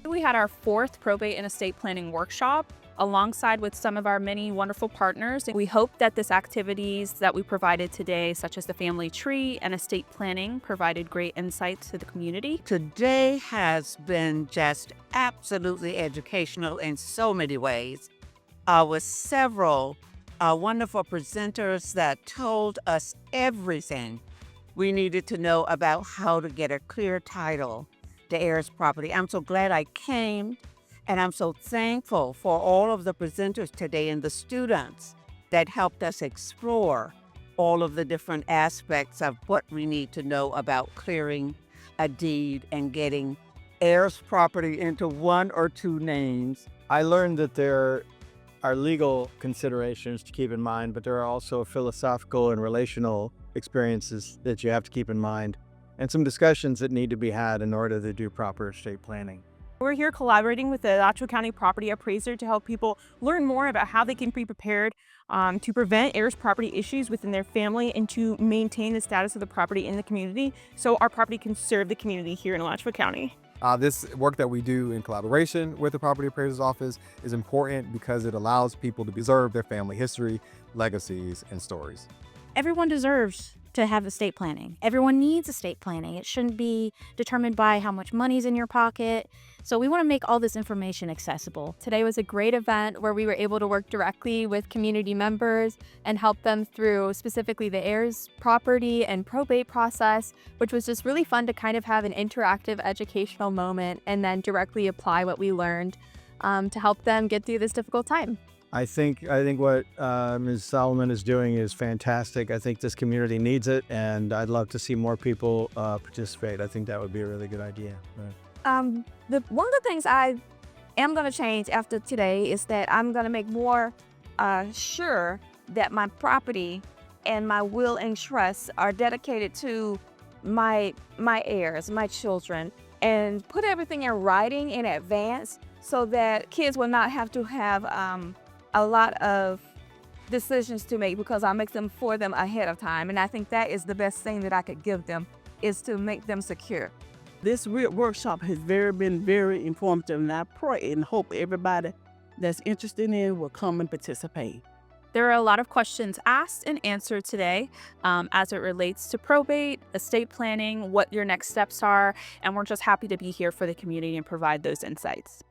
We had our fourth probate and estate planning workshop alongside with some of our many wonderful partners. We hope that this activities that we provided today, such as the family tree and estate planning, provided great insights to the community. Today has been just absolutely educational in so many ways, with several wonderful presenters that told us everything we needed to know about how to get a clear title to heirs property. I'm so glad I came, and I'm so thankful for all of the presenters today and the students that helped us explore all of the different aspects of what we need to know about clearing a deed and getting heirs property into one or two names. I learned that there are legal considerations to keep in mind, but there are also philosophical and relational experiences that you have to keep in mind, and some discussions that need to be had in order to do proper estate planning. We're here collaborating with the Alachua County Property Appraiser to help people learn more about how they can be prepared to prevent heirs property issues within their family and to maintain the status of the property in the community so our property can serve the community here in Alachua County. This work that we do in collaboration with the Property Appraiser's Office is important because it allows people to preserve their family history, legacies, and stories. Everyone deserves to have estate planning. Everyone needs estate planning. It shouldn't be determined by how much money's in your pocket. So we want to make all this information accessible. Today was a great event where we were able to work directly with community members and help them through specifically the heirs property and probate process, which was just really fun to kind of have an interactive educational moment and then directly apply what we learned to help them get through this difficult time. I think what Ms. Solomon is doing is fantastic. I think this community needs it, and I'd love to see more people participate. I think that would be a really good idea. One of the things I am going to change after today is that I'm going to make more sure that my property and my will and trust are dedicated to my heirs, my children, and put everything in writing in advance so that kids will not have to have a lot of decisions to make because I'll make them for them ahead of time. And I think that is the best thing that I could give them, is to make them secure. This workshop has been very informative, and I pray and hope everybody that's interested in it will come and participate. There are a lot of questions asked and answered today as it relates to probate, estate planning, what your next steps are, and we're just happy to be here for the community and provide those insights.